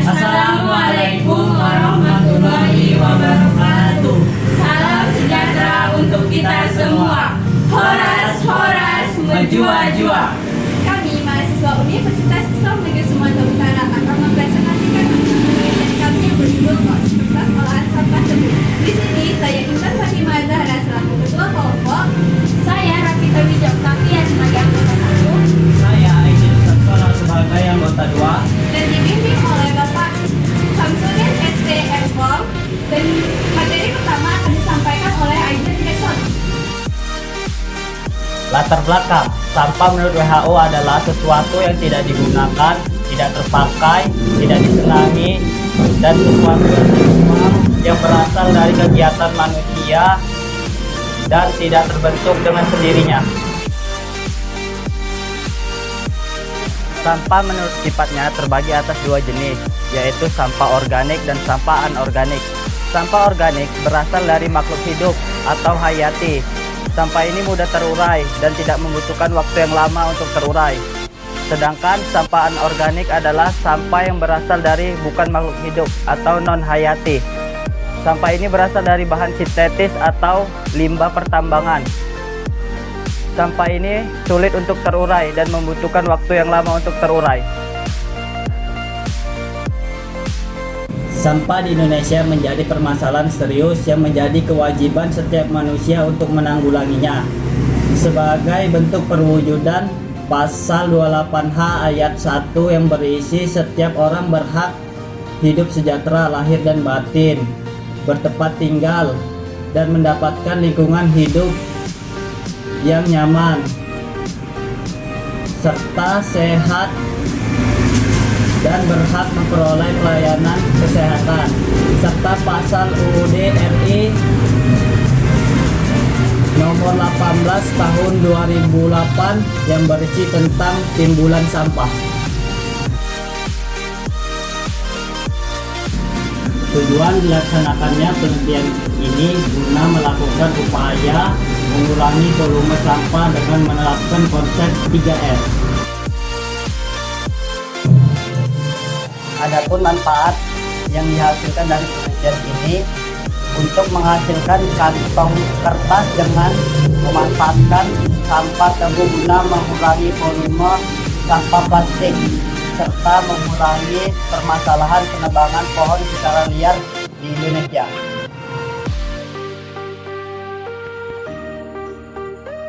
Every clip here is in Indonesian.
Assalamualaikum warahmatullahi wabarakatuh. Salam sejahtera untuk kita semua. Horas, horas, menjua-jua. Kami, mahasiswa Universitas Islam Negeri Sumatera Utara, akan mempresentasikan penelitian kami yang berjudul Konstruktas Olahan Sampah Tebu. Di sini, saya Intan Fatimah Zahra selaku ketua kelompok. Saya Rafita Wijaktavia sebagai anggota 1. Saya Aisyah Saskola sebagai anggota 2. Dan dibimbing oleh Bapak Samsudin STM.com. Dan materi pertama akan disampaikan oleh Aidan Jackson. Latar belakang, sampah menurut WHO adalah sesuatu yang tidak digunakan, tidak terpakai, tidak disenangi, dan sesuatu yang dibuang yang berasal dari kegiatan manusia dan tidak terbentuk dengan sendirinya. Sampah menurut sifatnya terbagi atas dua jenis, yaitu sampah organik dan sampah anorganik. Sampah organik berasal dari makhluk hidup atau hayati. Sampah ini mudah terurai dan tidak membutuhkan waktu yang lama untuk terurai. Sedangkan sampah anorganik adalah sampah yang berasal dari bukan makhluk hidup atau non-hayati. Sampah ini berasal dari bahan sintetis atau limbah pertambangan. Sampah ini sulit untuk terurai dan membutuhkan waktu yang lama untuk terurai. Sampah di Indonesia menjadi permasalahan serius yang menjadi kewajiban setiap manusia untuk menanggulanginya. Sebagai bentuk perwujudan Pasal 28H ayat 1 yang berisi setiap orang berhak hidup sejahtera lahir dan batin, bertempat tinggal, dan mendapatkan lingkungan hidup yang nyaman, serta sehat dan berhak memperoleh pelayanan kesehatan, serta pasal UUD RI nomor 18 tahun 2008 yang berisi tentang timbulan sampah. Tujuan dilaksanakannya penelitian ini guna melakukan upaya mengurangi volume sampah dengan menerapkan konsep 3R. Adapun manfaat yang dihasilkan dari penelitian ini untuk menghasilkan kantong kertas dengan memanfaatkan sampah tebu guna mengurangi volume sampah plastik serta mengurangi permasalahan penebangan pohon secara liar di Indonesia.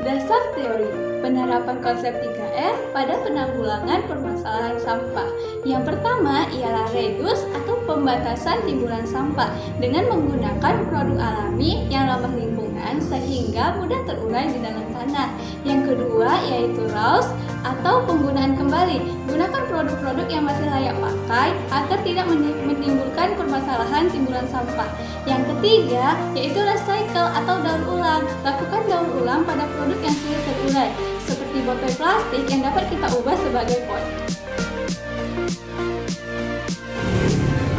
Dasar teori penerapan konsep 3R pada penanggulangan permasalahan sampah. Yang pertama ialah reduce atau pembatasan timbulan sampah dengan menggunakan produk alami yang ramah lingkungan sehingga mudah terurai di dalam tanah. Yang kedua yaitu reuse atau penggunaan kembali. Gunakan produk-produk yang masih layak pakai agar tidak menimbulkan permasalahan timbulan sampah. Yang ketiga yaitu recycle atau daur ulang. Lakukan daur ulang pada produk yang sulit terurai seperti botol plastik yang dapat kita ubah sebagai pot.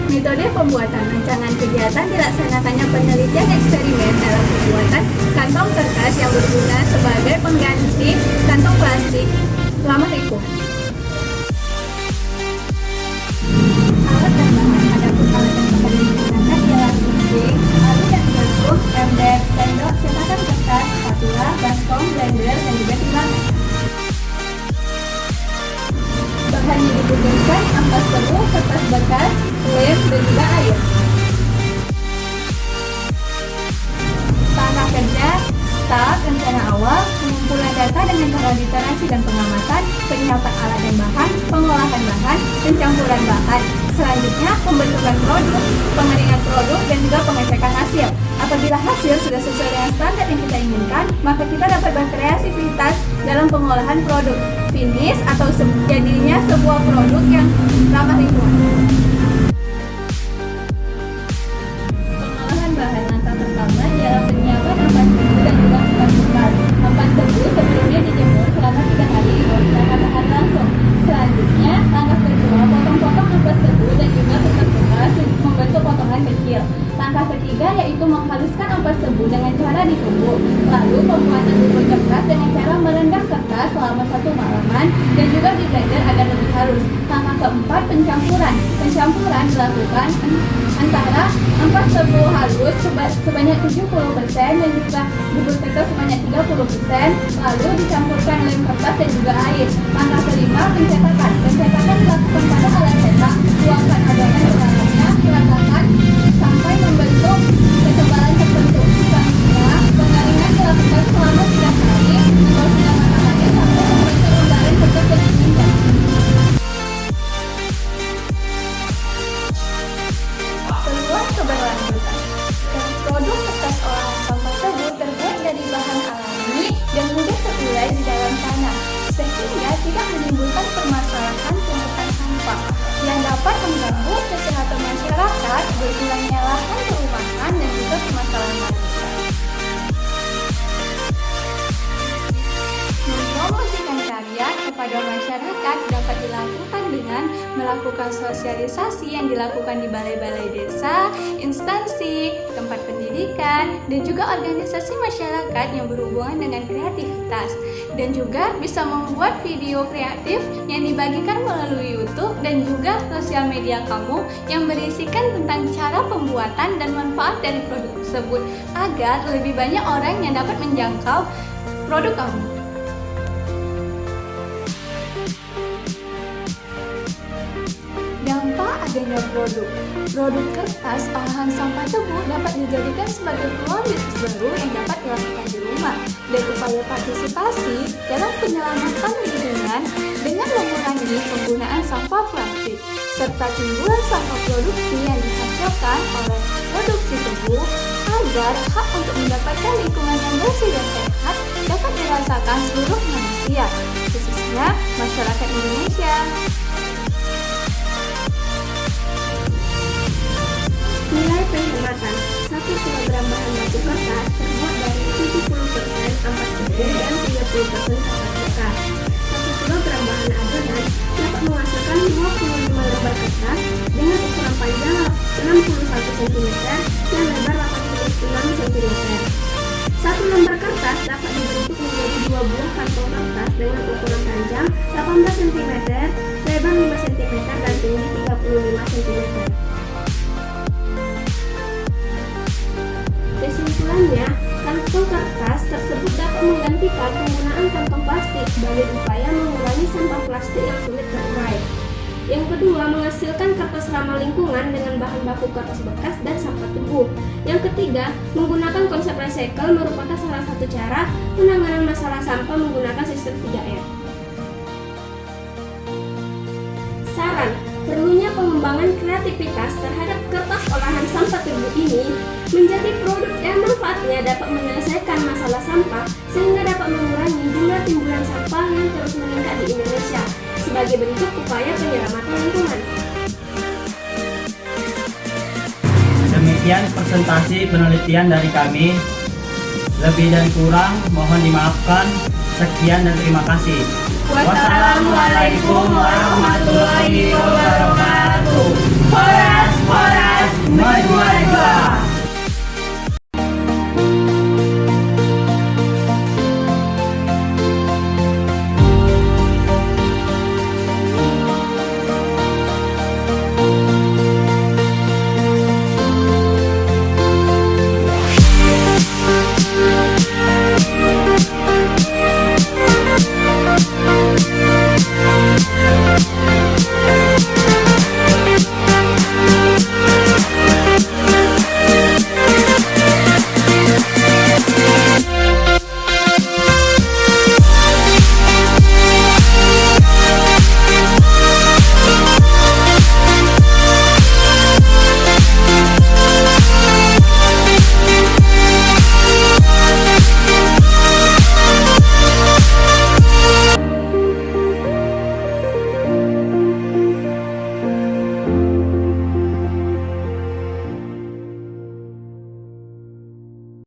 Metode pembuatan rancangan kegiatan dilaksanakannya penelitian eksperimen dalam pembuatan kantong kertas yang berguna sebagai pengganti kantong plastik ramah lingkungan. Alat dan bahan adapun alat yang akan digunakan ialah gunting, alu dan gandum, ember, sendok, cetakan kertas, spatula, baskom, blender, dan juga timbangan. Bahan yang dibutuhkan ampas tebu, kertas bekas, lem, dan juga air. Tanah kerja, start, rencana awal, pengumpulan data dengan cara literasi dan pengamatan, penyiapan alat dan bahan, pengolahan bahan, pencampuran bahan. Selanjutnya, pembentukan produk, pengeringan produk, dan juga pengecekan hasil. Apabila hasil sudah sesuai dengan standar yang kita inginkan, maka kita dapat berkreativitas dalam pengolahan produk. Finish atau jadinya sebuah produk yang ramah lingkungan. Pengolahan bahan langkah pertama ialah penyiapan ampas tebu dan juga ampas bekas. menghaluskan ampas tebu dengan cara ditumbuk. Lalu pembuatan bubur kertas dengan cara merendam kertas selama 1 malaman dan juga di blender agar lebih halus. Langkah keempat, pencampuran. Pencampuran dilakukan antara ampas tebu halus sebanyak 70% dan juga bubur kertas sebanyak 30%, lalu dicampurkan lem kertas dan juga air. Langkah kelima, pencetakan. Pencetakan dilakukan pada alat cetak. Tuangkan adonan ke dalamnya, ratakan sampai membentuk ketebalan tertentu. Selanjutnya, pengaringan dilakukan selama 3 hari atau selama-lamanya sampai membentuk lembaran kertas yang diinginkan. Peluang keberlanjutan. Produk kertas olahan sampah tebu terbuat dari bahan alami dan mudah terurai di dalam tanah, sehingga tidak menimbulkan permasalahan tumpukan sampah yang dapat mengganggu kesehatan masyarakat, berkurangnya lahan perumahan dan juga permasalahan lainnya. Mempromosikan karya kepada masyarakat dapat dilakukan dengan melakukan sosialisasi yang dilakukan di balai-balai desa, instansi, tempat pendidikan, dan juga organisasi masyarakat yang berhubungan dengan kreativitas. Dan juga bisa membuat video kreatif yang dibagikan melalui YouTube dan juga sosial media kamu yang berisikan tentang cara pembuatan dan manfaat dari produk tersebut agar lebih banyak orang yang dapat menjangkau produk kamu. Dampak adanya produk kertas olahan sampah tebu dapat dijadikan sebagai peluang bisnis baru yang dapat dilakukan di rumah dan upaya partisipasi dalam penyelamatan lingkungan dengan mengurangi penggunaan sampah plastik serta timbulan sampah produksi yang dihasilkan oleh produksi tebu agar hak untuk mendapatkan lingkungan yang bersih dan sehat dapat dirasakan seluruh manusia, khususnya masyarakat Indonesia. Nilai penghematan 1 kg bahan baku kertas terbuat dari 70% ampas tebu dan 30% kertas bekas. 1 kg bahan adonan dapat menghasilkan 25 lembar kertas dengan ukuran panjang 61 cm dan lebar 86 cm. 1 lembar kertas dapat dibentuk menjadi 2 buah kantong kertas dengan ukuran panjang 18 cm, lebar 5 cm dan tinggi 35 cm. Kesimpulannya, kantong kertas tersebut dapat menggantikan penggunaan kantong plastik sebagai upaya mengurangi sampah plastik yang sulit terurai. Yang kedua, menghasilkan kertas ramah lingkungan dengan bahan baku kertas bekas dan sampah tebu. Yang ketiga, menggunakan konsep recycle merupakan salah satu cara penanganan masalah sampah menggunakan sistem 3R. Saran, perlunya pengembangan kreativitas terhadap kertas olahan sampah tebu ini menjadi produk yang manfaatnya dapat menyelesaikan masalah sampah sehingga dapat mengurangi jumlah timbulan sampah yang terus meningkat di Indonesia sebagai bentuk upaya penyelamatan lingkungan. Demikian presentasi penelitian dari kami. Lebih dan kurang mohon dimaafkan. Sekian dan terima kasih. Wassalamualaikum warahmatullahi wabarakatuh. Horas, horas, maju, maju.